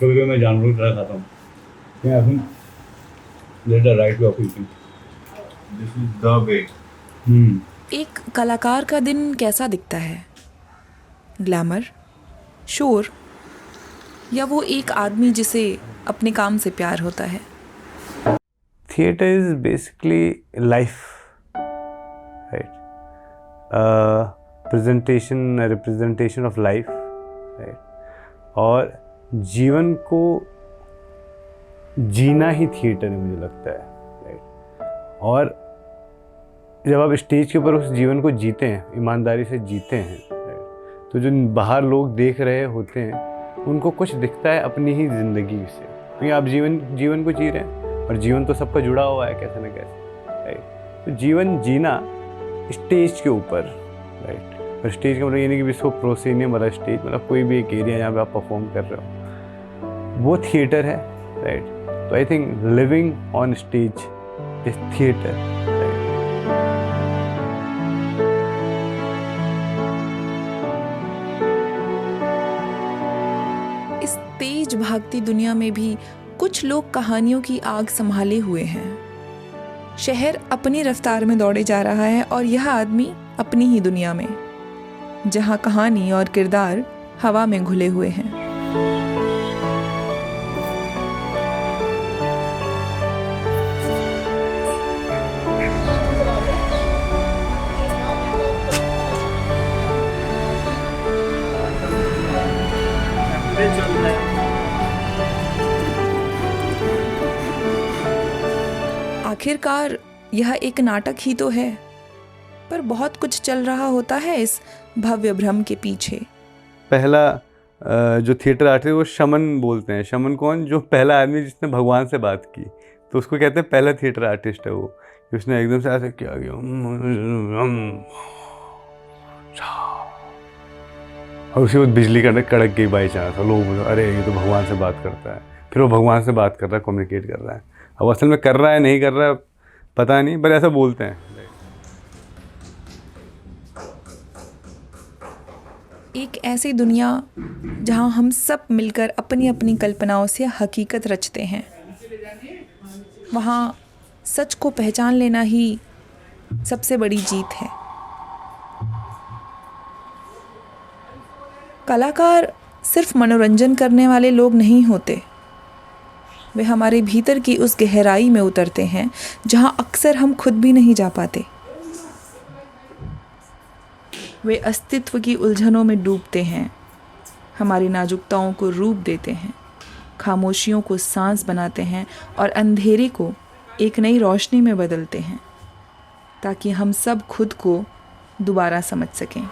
कभी कभी मैं जानवरों की तरह खाता हूँ। I think that's the right way of eating. This is the way. एक कलाकार का दिन कैसा दिखता है? ग्लैमर, शोर, या वो एक आदमी जिसे अपने काम से प्यार होता है? Theater is basically life, right? Representation of life, right? और जीवन को जीना ही थिएटर है, मुझे लगता है, राइट? और जब आप स्टेज के ऊपर उस जीवन को जीते हैं, ईमानदारी से जीते हैं, राइट, तो जो बाहर लोग देख रहे होते हैं उनको कुछ दिखता है अपनी ही ज़िंदगी से, क्योंकि आप जीवन को जी रहे हैं और जीवन तो सबका जुड़ा हुआ है कैसे न कैसे, राइट? तो जीवन जीना स्टेज के ऊपर, राइट? और स्टेज का मतलब ये नहीं कि विश्व प्रोसेनियम वाला स्टेज, मतलब कोई भी एक एरिया जहाँ पे आप परफॉर्म कर रहे हो, वो थिएटर है, राइट? तो I think living on stage is theatre. इस तेज भागती दुनिया में भी कुछ लोग कहानियों की आग संभाले हुए हैं। शहर अपनी रफ्तार में दौड़े जा रहा है और यह आदमी अपनी ही दुनिया में, जहां कहानी और किरदार हवा में घुले हुए हैं। आखिरकार यह एक नाटक ही तो है, पर बहुत कुछ चल रहा होता है इस भव्य भ्रम के पीछे। पहला जो थिएटर आर्टिस्ट है वो शमन बोलते हैं। शमन कौन? जो पहला आदमी जिसने भगवान से बात की, तो उसको कहते हैं पहला थिएटर आर्टिस्ट है वो, उसने एकदम से ऐसे किया गया और उसी वक्त बिजली कड़क गई बाई चांस, और लोग बोले अरे ये तो भगवान से बात करता है। फिर वो भगवान से बात कर रहा है, कम्युनिकेट कर रहा है। अब असल में कर रहा है नहीं कर रहा है पता नहीं, पर ऐसा बोलते हैं। एक ऐसी दुनिया जहां हम सब मिलकर अपनी अपनी कल्पनाओं से हकीकत रचते हैं, वहां सच को पहचान लेना ही सबसे बड़ी जीत है। कलाकार सिर्फ मनोरंजन करने वाले लोग नहीं होते, वे हमारे भीतर की उस गहराई में उतरते हैं जहां अक्सर हम खुद भी नहीं जा पाते। वे अस्तित्व की उलझनों में डूबते हैं, हमारी नाजुकताओं को रूप देते हैं, खामोशियों को सांस बनाते हैं और अंधेरे को एक नई रोशनी में बदलते हैं, ताकि हम सब खुद को दोबारा समझ सकें।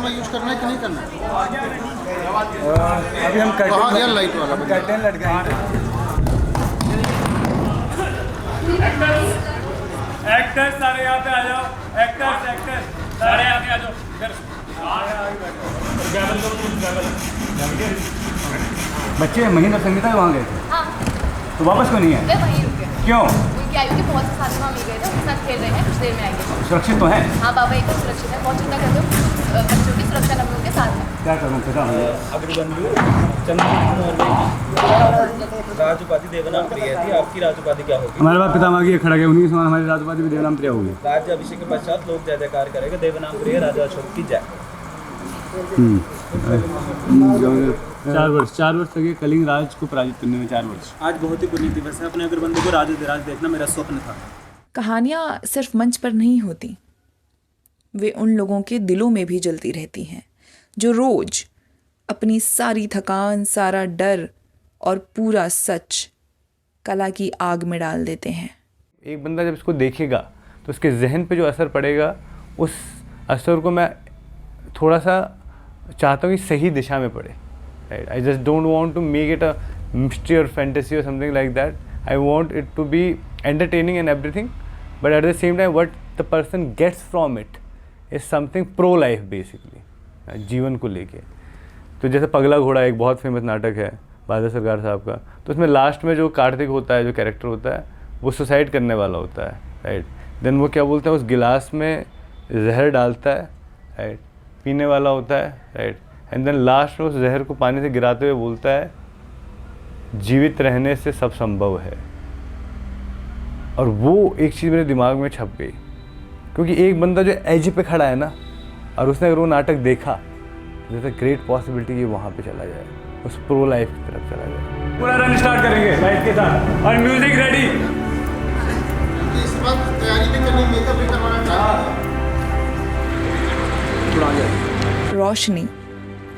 यूज करना है कि नहीं करना है? अभी हम कर्टेन लाइट वाला कर्टेन लटकाएंगे। एक्टर्स सारे यहाँ पे आ जाओ। एक्टर्स सारे आगे आ जाओ। बच्चे महेंद्र संगीता वहाँ गए थे। हाँ। तो वापस क्यों नहीं है? वे वहीं रुके। क्यों? उनकी आयु के बहुत से साथी वहाँ मिल गए थे, उनके साथ खेल रहे हैं, कुछ देर में आएंगे। सुरक्षित तो है? हाँ बाबा एकदम सुरक्षित है, बहुत चिंता करते हो। बच्चों की सुरक्षा हम लोग के साथ है। क्या करूँ पता नहीं। राज उपाधि देवनाम प्रिय थी, आपकी राज उपाधि क्या होगी? हमारे पास पितामह की खड़ा गया, उन्हीं के समान हमारी राजपाती भी देवनाम प्रिय होगी। राज्य अभिषेक के पश्चात लोग जय जयकार करेंगे, देवनाम प्रिय राजा अशोक की जय। 4 वर्ष तक ये कलिंग राज को पराजित करने में 4 वर्ष। आज बहुत ही पुण्य दिवस है, अपने अग्रबंधु को राज देखना मेरा स्वप्न था। कहानियाँ सिर्फ मंच पर नहीं होती, वे उन लोगों के दिलों में भी जलती रहती हैं जो रोज अपनी सारी थकान, सारा डर और पूरा सच कला की आग में डाल देते हैं। एक बंदा जब इसको देखेगा तो उसके जहन पे जो असर पड़ेगा, उस असर को मैं थोड़ा सा चाहता हूँ कि सही दिशा में पड़े, right? I just don't want to make it a mystery और फैंटेसी और something like that. I want it to be entertaining and everything, but at the same time what the person gets from it is something pro life, basically जीवन को लेके। तो जैसे पगला घोड़ा एक बहुत फेमस नाटक है बहादुर सरकार साहब का, तो उसमें लास्ट में जो कार्तिक होता है, जो कैरेक्टर होता है, वो सुसाइड करने वाला होता है, राइट? देन वो क्या बोलते हैं, उस गिलास में जहर डालता है, राइट? पीने वाला होता है, राइट, एंड देन लास्ट में उस जहर को पानी से गिराते हुए बोलता है जीवित रहने से सब संभव है। और वो एक चीज़ मेरे दिमाग में छप गई, क्योंकि एक बंदा जो एज पे खड़ा है ना, और उसने अगर वो नाटक देखा, जैसे ग्रेट पॉसिबिलिटी कि वहाँ पे चला जाए, उस प्रो लाइफ की तरफ चला जाए। पूरा रन स्टार्ट करेंगे लाइट के साथ और म्यूजिक रेडी। इस बात तैयारी भी करनी, मेकअप भी करवाना चाहिए। रोशनी,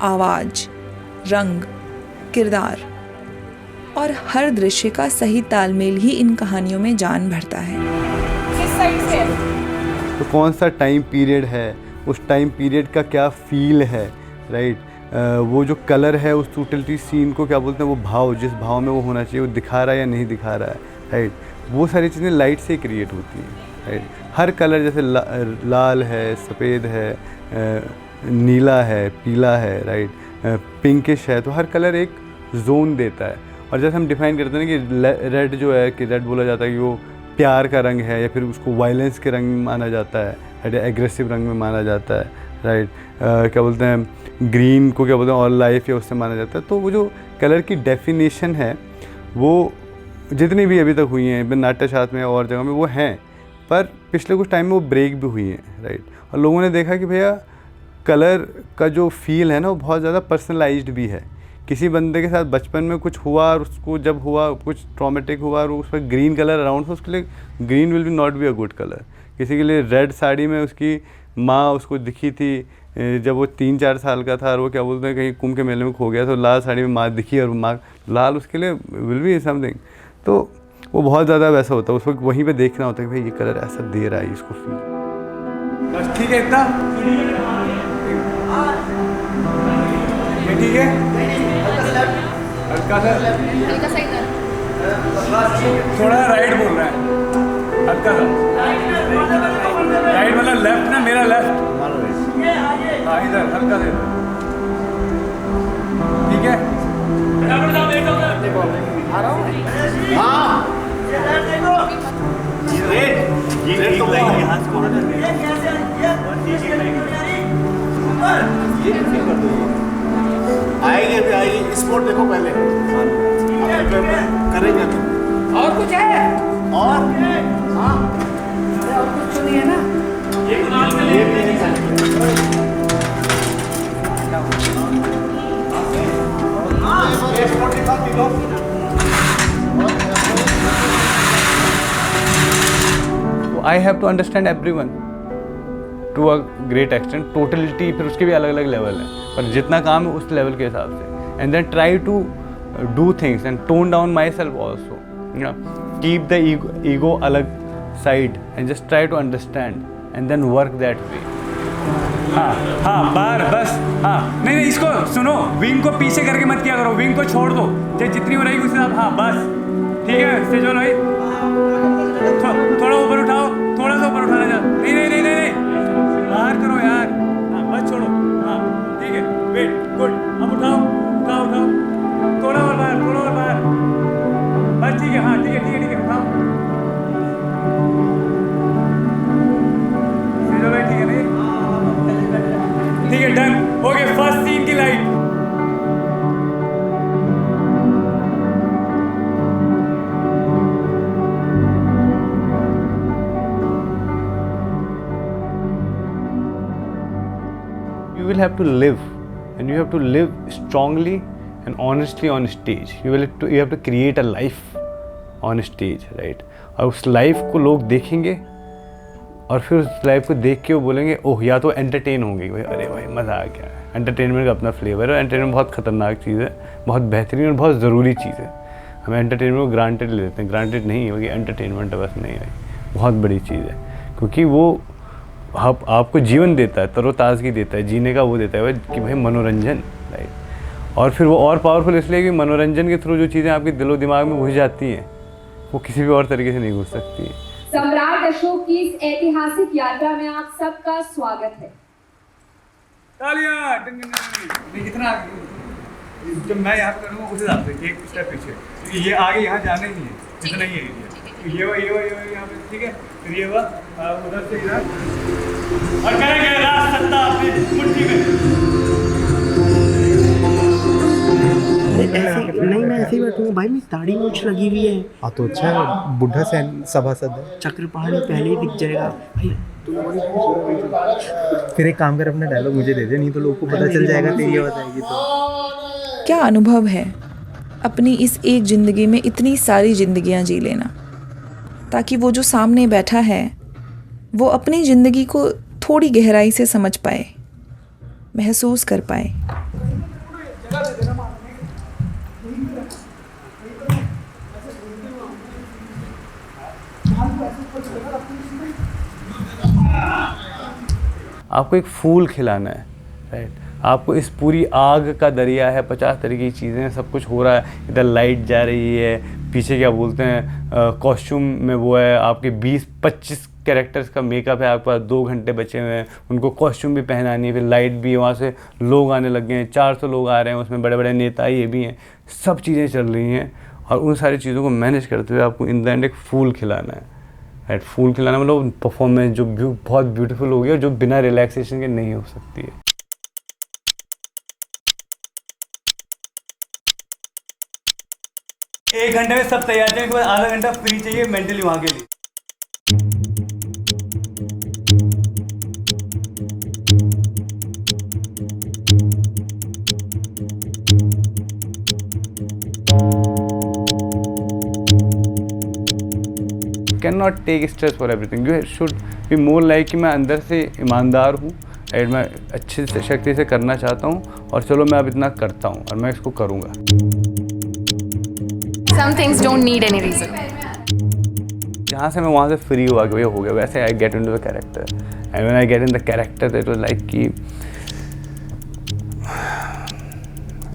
आवाज़, रंग, किरदार और हर दृश्य का सही तालमेल ही इन कहानियों में जान भरता है। किस साइड से? तो कौन सा टाइम पीरियड है, उस टाइम पीरियड का क्या फील है, राइट, वो जो कलर है उस टोटलिटी सीन को क्या बोलते हैं, वो भाव, जिस भाव में वो होना चाहिए वो दिखा रहा है या नहीं दिखा रहा है, राइट, वो सारी चीज़ें लाइट से क्रिएट होती हैं, राइट। हर कलर जैसे लाल है, सफ़ेद है, नीला है, पीला है, राइट, पिंकिश है, तो हर कलर एक जोन देता है। और जैसे हम डिफाइन करते हैं ना कि रेड जो है, कि रेड बोला जाता है कि वो प्यार का रंग है, या फिर उसको वायलेंस के रंग में माना जाता है, एग्रेसिव रंग में माना जाता है, राइट, क्या बोलते हैं ग्रीन को क्या बोलते हैं ऑल लाइफ, या उससे माना जाता है। तो वो जो कलर की डेफिनेशन है वो जितनी भी अभी तक हुई हैं नाट्यशास्त्र में और जगह में वो हैं, पर पिछले कुछ टाइम में वो ब्रेक भी हुई हैं, राइट। और लोगों ने देखा कि भैया कलर का जो फील है ना वो बहुत ज़्यादा पर्सनलाइज्ड भी है। किसी बंदे के साथ बचपन में कुछ हुआ और उसको जब हुआ कुछ ट्रॉमेटिक हुआ और उस पर ग्रीन कलर अराउंड था, उसके लिए green will be not be a good colour. किसी के लिए रेड साड़ी में उसकी माँ उसको दिखी थी जब वो 3-4 साल का था, और वो क्या बोलते हैं कहीं कुंभ के मेले में खो गया, तो लाल साड़ी में माँ दिखी और माँ लाल उसके लिए विल बी समथिंग। तो वो बहुत ज़्यादा वैसा होता है, उस वक्त वहीं पे देखना होता है कि भाई ये कलर ऐसा दे रहा है इसको फील। बस ठीक है इतना, ये ठीक है, हल्का सा इधर। थोड़ा राइट बोल रहा है, हल्का सा राइट मतलब लेफ्ट ना, मेरा लेफ्ट, हाँ इधर हल्का से, ठीक है। आएगी अभी आएगी, स्पोर्ट देखो पहले करेंगे अभी। और कुछ है? और हाँ, और कुछ तो नहीं है ना? I have to understand everyone to a great extent, totality फिर उसके भी अलग अलग लेवल हैं, पर जितना काम है उस लेवल के हिसाब से, and then try to do things and tone down myself also, keep the ego अलग side and just try to understand and then work that way. हाँ हाँ बार बस, हाँ नहीं नहीं इसको सुनो, विंग को पीछे करके मत किया करो, विंग को छोड़ दो, चाहे जितनी हो रहेगी उसके साथ, हाँ बस ठीक है। सेजोल भाई थोड़ा ऊपर उठाओ, थोड़ा सा ऊपर उठाना चाह, नहीं नहीं नहीं नहीं बाहर करो यार, हाँ बस छोड़ो, हाँ ठीक है, वेट गुड, अब उठाओ उठाओ उठाओ, थोड़ा और बाहर, थोड़ा और बाहर, बस ठीक है, हाँ ठीक है ठीक है ठीक है, उठाओ सेजोल भाई, ठीक है नहीं ठीक है, डन, ओके। फर्स्ट सीन की light, You will have to live, and you have to live strongly and honestly on stage. You have to create a life on stage, right? और उस लाइफ को लोग देखेंगे और फिर उस लाइफ को देख के वो बोलेंगे ओह, या तो एंटरटेन होंगे, भाई अरे भाई मज़ा आ गया। एंटरटेनमेंट का अपना फ्लेवर है, एंटरटेनमेंट बहुत ख़तरनाक चीज़ है, बहुत बेहतरीन और बहुत ज़रूरी चीज़ है। हम एंटरटेनमेंट को ग्रांटेड ले लेते हैं, ग्रांटेड नहीं है, क्योंकि एंटरटेनमेंट बस नहीं है, बहुत बड़ी चीज़ है, क्योंकि वो आपको जीवन देता है, तरोताज़गी देता है, जीने का वो देता है कि भाई मनोरंजन, राइट। और फिर वो और पावरफुल इसलिए कि मनोरंजन के थ्रू जो चीज़ें आपके दिलो दिमाग में घुस जाती हैं वो किसी भी और तरीके से नहीं घुस सकती है। सम्राट अशोक की इस ऐतिहासिक यात्रा में आप सबका स्वागत है। तालियां, कितना जब मैं यहाँ पे करूँगा उस हिसाब से एक स्टेप पीछे, क्योंकि ये आगे यहाँ जाना ही नहीं है, इतना ही है, ये हुआ यहाँ पे, ठीक है, फिर ये हुआ उधर से इधर, और करेंगे राज सत्ता अपनी मुट्ठी में। नहीं मैं ऐसे ही बैठूंगा भाई, मेरी दाढ़ी मूछ लगी हुई है। हाँ तो अच्छा है, बुढ़ा सभासद है। चक्र पहाड़ी पहले ही दिख जाएगा भाई। फिर एक काम कर, अपना डायलॉग मुझे दे दे, नहीं तो लोगों को पता चल जाएगा तेरी आवाज़ आएगी तो। क्या अनुभव है अपनी इस एक ज़िंदगी में इतनी सारी ज़िंदगियां जी लेना, ताकि वो जो सामने बैठा है वो अपनी ज़िंदगी को थोड़ी गहराई से समझ पाए, महसूस कर पाए। आपको एक फूल खिलाना है, राइट। आपको इस पूरी आग का दरिया है, 50 तरह की चीज़ें हैं, सब कुछ हो रहा है, इधर लाइट जा रही है, पीछे क्या बोलते हैं कॉस्ट्यूम में वो है, आपके 20-25 कैरेक्टर्स का मेकअप है, आपके पास 2 घंटे बचे हुए हैं, उनको कॉस्ट्यूम भी पहनानी है, फिर लाइट भी है, वहाँ से लोग आने लग गए हैं, 400 लोग आ रहे हैं, उसमें बड़े बड़े नेता ये भी हैं, सब चीज़ें चल रही हैं। और उन सारी चीज़ों को मैनेज करते हुए आपको इन द एंड एक फूल खिलाना है, राइट। फूल खिलाना मतलब परफॉर्मेंस जो बहुत ब्यूटीफुल होगी और जो बिना रिलैक्सेशन के नहीं हो सकती है। एक घंटे में सब तैयार चाहिए, बाद आधा घंटा फ्री चाहिए मेंटली वहाँ के लिए। Can not take stress for everything, you should be more like कि मैं अंदर से ईमानदार हूँ, एंड मैं अच्छी शक्ति से करना चाहता हूँ, और चलो मैं अब इतना करता हूँ और मैं इसको करूँगा। Some things don't need any reason. जहाँ से मैं वहाँ से फ्री हुआ कि हो गया, वैसे I get into the character, and when I get in the character it was like कि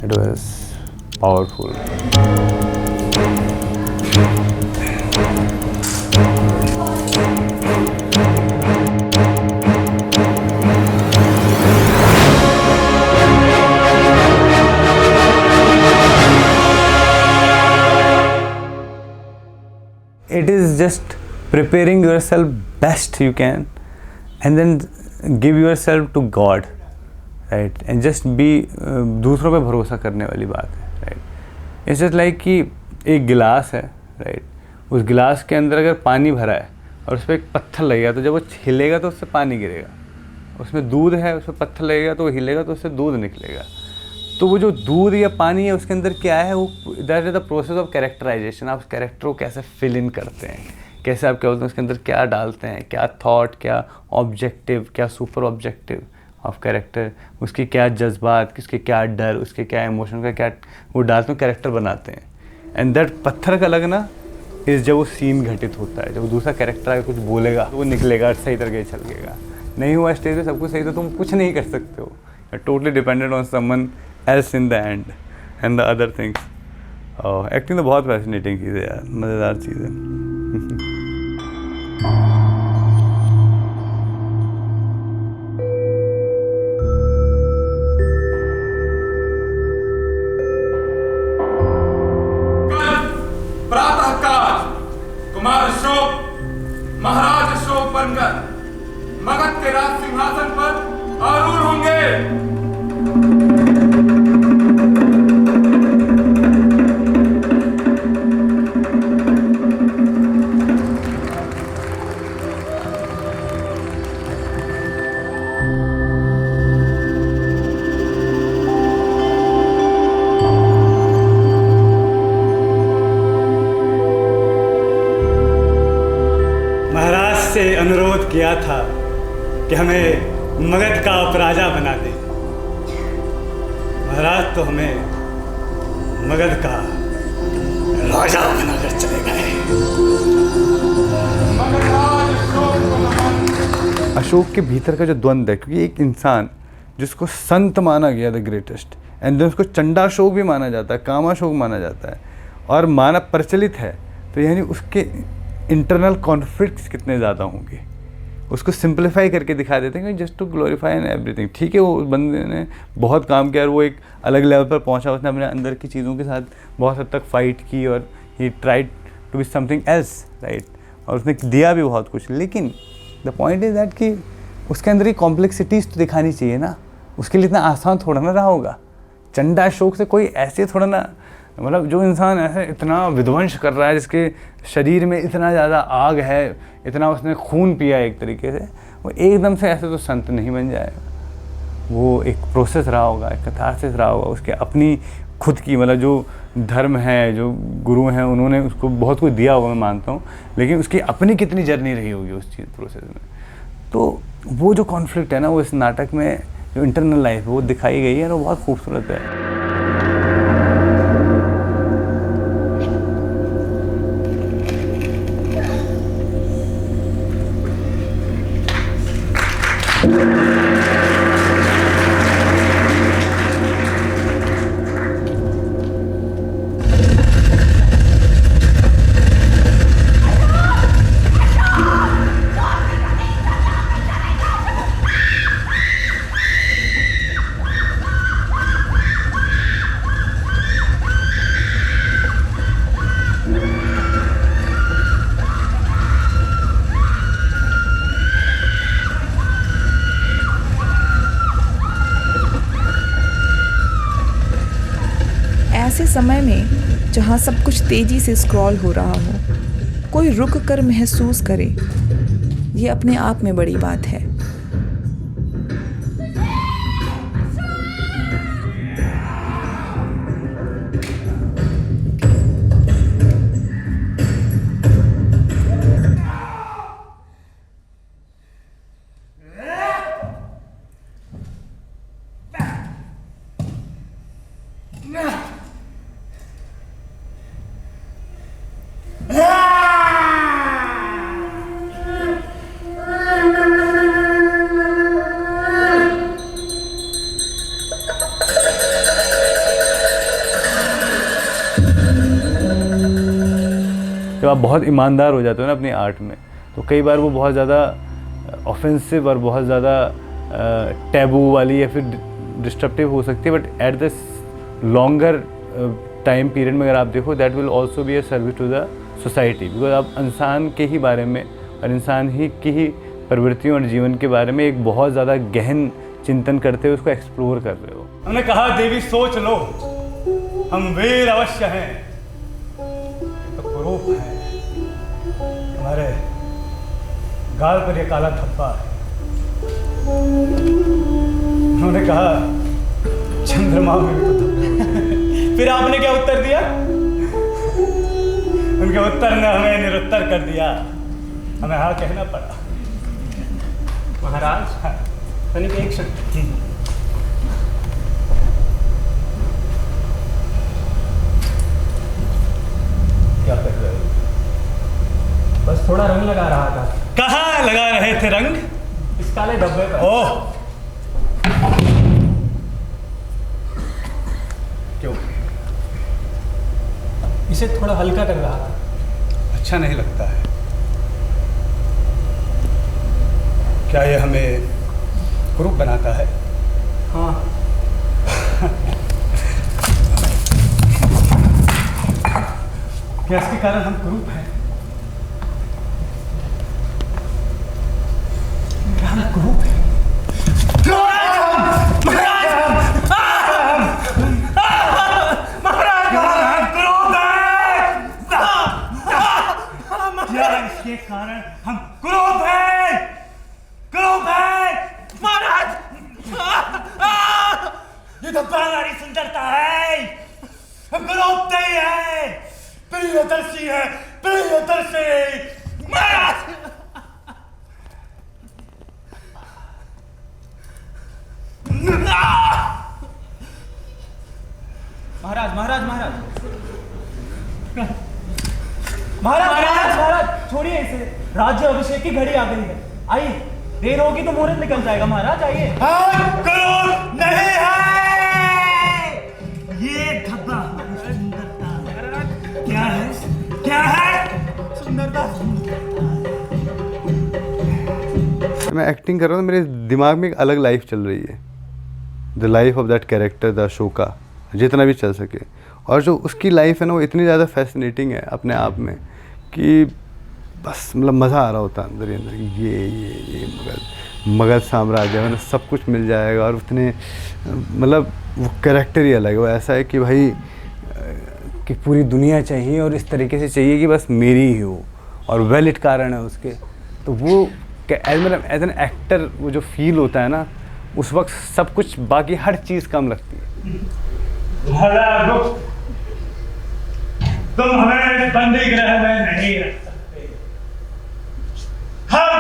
it was powerful. It is just preparing yourself best you can, and then give yourself to God, right? And just be दूसरों पे भरोसा करने वाली बात है, right? It's just like कि एक गिलास है, right? उस गिलास के अंदर अगर पानी भरा है और उस पर एक पत्थर लगेगा, तो जब वो हिलेगा तो उससे पानी गिरेगा। उसमें दूध है, उस पर पत्थर लगेगा तो वो हिलेगा तो उससे दूध निकलेगा। तो वो जो दूध या पानी है उसके अंदर क्या है, वो that is the process of characterization. आप उस कैरेक्टर को कैसे फिल इन करते हैं, कैसे आप क्या बोलते हैं उसके अंदर क्या डालते हैं, क्या थॉट, क्या ऑब्जेक्टिव, क्या सुपर ऑब्जेक्टिव ऑफ कैरेक्टर, उसके क्या जज्बात, किसके क्या डर, उसके क्या इमोशन का क्या वो डालते हैं, कैरेक्टर बनाते हैं। एंड दैट पत्थर का लगना इस जब वो सीन घटित होता है, जब वो दूसरा कैरेक्टर आकर कुछ बोलेगा तो वो निकलेगा, सही तरह से चलेगा। नहीं हुआ स्टेज पे सब कुछ सही तो तुम कुछ नहीं कर सकते हो, totally dependent on someone else in the end and the other things. Acting तो बहुत फैसिनेटिंग चीज़ है यार, मज़ेदार चीज़ है। प्रातःकाल कुमार अशोक महाराज अशोक बनकर मगध के राज सिंहासन पर आरूढ़ होंगे। से अनुरोध किया था कि हमें मगध का उपराजा बना दे। महाराज तो हमें मगध का राजा बनाकर चले गए। अशोक के भीतर का जो द्वंद्व है, क्योंकि एक इंसान जिसको संत माना गया द ग्रेटेस्ट, एंड देन उसको चंडाशोक भी माना जाता है, कामाशोक माना जाता है, और माना प्रचलित है, तो यानी उसके इंटरनल कॉन्फ्लिक्ट्स कितने ज़्यादा होंगे। उसको सिंप्लीफाई करके दिखा देते हैं just to glorify and everything. ठीक है, वो बंदे ने बहुत काम किया और वो एक अलग लेवल पर पहुंचा, उसने अपने अंदर की चीज़ों के साथ बहुत हद तक फाइट की और he tried to be something else, right, और उसने दिया भी बहुत कुछ। लेकिन द पॉइंट इज़ दैट कि उसके अंदर ही कॉम्प्लेक्सिटीज़ तो दिखानी चाहिए ना, उसके लिए इतना आसान थोड़ा ना रहा होगा। चंडा अशोक से कोई ऐसे थोड़ा ना, मतलब जो इंसान ऐसे इतना विध्वंस कर रहा है, जिसके शरीर में इतना ज़्यादा आग है, इतना उसने खून पिया एक तरीके से, वो एकदम से ऐसे तो संत नहीं बन जाएगा। वो एक प्रोसेस रहा होगा, एक कैथारसिस रहा होगा, उसके अपनी खुद की, मतलब जो धर्म है, जो गुरु हैं, उन्होंने उसको बहुत कुछ दिया होगा, मैं मानता हूँ, लेकिन उसकी अपनी कितनी जर्नी रही होगी उस चीज़ प्रोसेस में। तो वो जो कॉन्फ्लिक्ट है ना, वो इस नाटक में जो इंटरनल लाइफ वो दिखाई गई है, वो बहुत खूबसूरत है। ऐसे समय में जहाँ सब कुछ तेजी से स्क्रॉल हो रहा हो, कोई रुक कर महसूस करे, ये अपने आप में बड़ी बात है। जब आप बहुत ईमानदार हो जाते हो ना अपनी आर्ट में, तो कई बार वो बहुत ज़्यादा ऑफेंसिव और बहुत ज़्यादा टैबू वाली या फिर डिस्ट्रप्टिव हो सकती है, but at the longer time period में अगर आप देखो, that will also be a service to the society, because आप इंसान के ही बारे में और इंसान ही की ही प्रवृत्तियों और जीवन के बारे में एक बहुत ज़्यादा गहन चिंतन करते हुए उसको एक्सप्लोर कर रहे हो। हमने कहा देवी सोच लो, हम वीर अवश्य हैं, तो कुरूप है, हमारे गाल पर ये काला धब्बा है। उन्होंने कहा चंद्रमा में भी तो धब्बे होते हैं। फिर आपने क्या उत्तर दिया? उनके उत्तर ने हमें निरुत्तर कर दिया, हमें हाँ कहना पड़ा। महाराज तनिक एक शक्ति क्या कर रहे हो? बस थोड़ा रंग लगा रहा था। कहाँ लगा रहे थे रंग? इस काले धब्बे पर। ओह, क्यों? इसे थोड़ा हल्का कर रहा था। अच्छा नहीं लगता है क्या? ये हमें कुरूप बनाता है? हाँ। क्या इसके कारण हम कुरूप हैं? हम कुरूप हैं? क्या इसके कारण हम कुरूप हैं? कुरूप हैं महाराज! ये तो बाहरी सुंदरता है, हम कुरूप नहीं है, प्रियदर्शी है, प्रियदर्शी महाराज! महाराज महाराज महाराज महाराज महाराज महाराज छोड़िए इसे, राज्य अभिषेक की घड़ी आ गई है। आइए, देर होगी तो मुहूर्त निकल जाएगा। महाराज आइए। हम कुरूप नहीं है। ये धब्बा सुंदरता क्या है? क्या है सुंदरता? मैं एक्टिंग कर रहा हूँ, मेरे दिमाग में एक अलग लाइफ चल रही है, the life of that character, the Ashoka, जितना भी चल सके। और जो उसकी लाइफ है ना, वो इतनी ज़्यादा फैसिनेटिंग है अपने आप में कि बस मतलब मज़ा आ रहा होता है अंदर ही अंदर, ये मगध साम्राज्य मतलब सब कुछ मिल जाएगा। और उतने मतलब वो कैरेक्टर ही अलग है, वो ऐसा है कि भाई कि पूरी दुनिया चाहिए और इस तरीके से चाहिए कि बस मेरी ही हो, और वैलिड कारण है उसके। तो वो मतलब एज एन एक्टर वो जो फील होता है ना, उस वक्त सब कुछ बाकी हर चीज़ कम लगती है। तुम हमें बंदी गृह में नहीं रख सकते, हम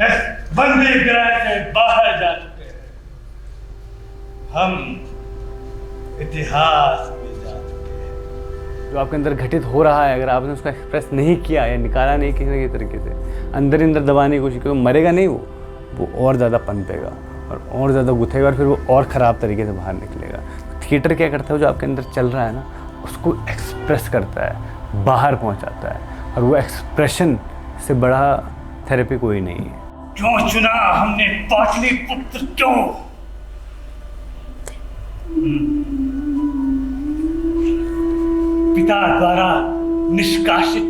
इस बंदी गृह से बाहर जा चुके हैं, हम इतिहास में जा चुके हैं। जो आपके अंदर घटित हो रहा है, अगर आपने उसको एक्सप्रेस नहीं किया या निकाला नहीं किसी न किसी तरीके से, अंदर ही अंदर दबाने की कोशिश की, तो मरेगा नहीं वो और ज़्यादा पनपेगा और ज़्यादा गुथेगा, और फिर वो और ख़राब तरीके से बाहर निकलेगा। थिएटर क्या करता है, जो आपके अंदर चल रहा है ना, उसको एक्सप्रेस करता है, बाहर पहुंचाता है, और वो एक्सप्रेशन से बड़ा थेरेपी कोई नहीं है। क्यों चुना हमने पाटलिपुत्र, क्यों? पिता द्वारा निष्कासित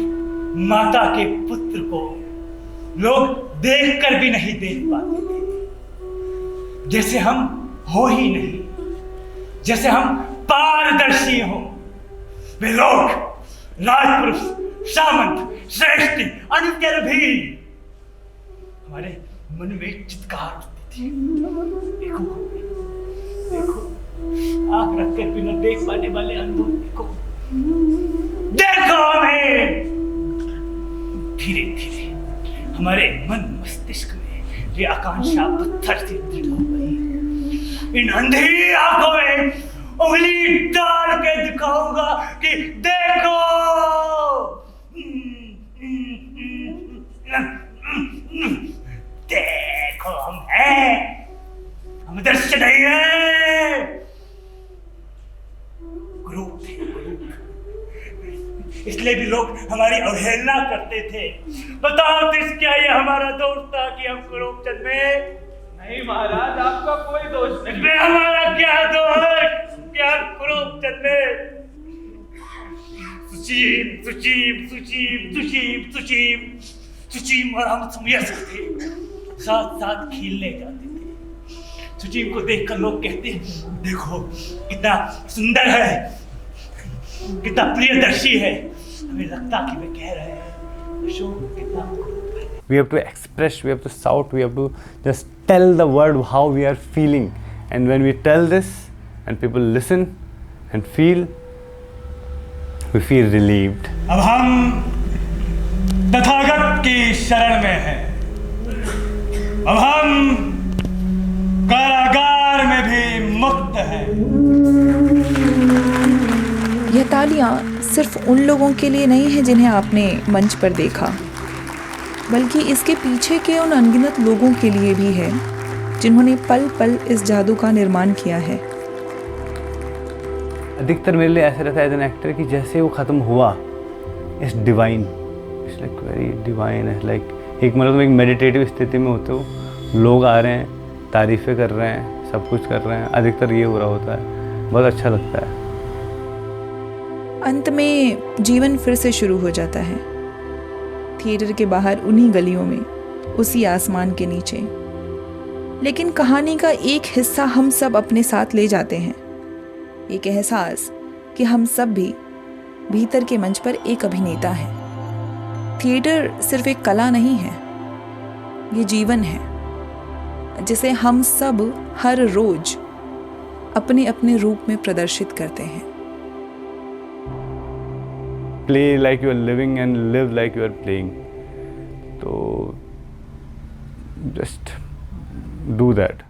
माता के पुत्र को लोग देखकर भी नहीं देख पाते थे, जैसे हम हो ही नहीं, जैसे हम पारदर्शी हो। वे लोग राजपुरुष, सामंत, श्रेष्ठ, अनुचर भी हमारे मन में चित्कार उठती थी। देखो देखो, आंख रखकर भी न देख पाने वाले अनुभव, देखो हमें। धीरे धीरे हमारे मन मस्तिष्क में ये आकांक्षा पत्थर से दृढ़ हो गई। इन अंधी आंखों में उंगली डाल के दिखाऊंगा कि देखो, देखो हम हैं, हम दृश्य नहीं है, ग्रुप थे, इसलिए भी लोग हमारी अवहेलना करते थे। बताओ तिस, क्या ये हमारा दोष था कि हम कुरूप जन्मे? नहीं महाराज, आपका कोई दोष नहीं। इसमें हमारा क्या दोष, क्या कुरूप जन्मे? सुचीम सुचीम सुचीम सुचीम सुचीम सुचीम और हम समयस थे, साथ साथ खेलने जाते थे। सुचीम को देखकर लोग कहते, देखो कितना सुंदर है, कितना प्रियदर्शी है। हमें लगता कि वे कह रहे हैं अशोक कितना कुरूप है। We have to express, we have to shout, we have to just tell the world how we are feeling, and when we tell this and people listen and feel, we feel relieved. अब हम तथागत की शरण में हैं, अब हम कारागार में भी मुक्त हैं। यह तालियां सिर्फ उन लोगों के लिए नहीं है जिन्हें आपने मंच पर देखा, बल्कि इसके पीछे के उन अनगिनत लोगों के लिए भी है जिन्होंने पल पल इस जादू का निर्माण किया है। अधिकतर मेरे लिए ऐसा रहता है एज एन एक्टर कि जैसे वो ख़त्म हुआ, it's divine, it's like very divine, it's like एक मतलब एक मेडिटेटिव स्थिति में होते हो, लोग आ रहे हैं, तारीफ़ें कर रहे हैं, सब कुछ कर रहे हैं, अधिकतर ये हो रहा होता है, बहुत अच्छा लगता है। अंत में जीवन फिर से शुरू हो जाता है, थिएटर के बाहर उन्हीं गलियों में, उसी आसमान के नीचे। लेकिन कहानी का एक हिस्सा हम सब अपने साथ ले जाते हैं, एक एहसास कि हम सब भी भीतर के मंच पर एक अभिनेता हैं। थिएटर सिर्फ एक कला नहीं है, ये जीवन है जिसे हम सब हर रोज अपने अपने रूप में प्रदर्शित करते हैं। Play like you are living and live like you are playing. So just do that.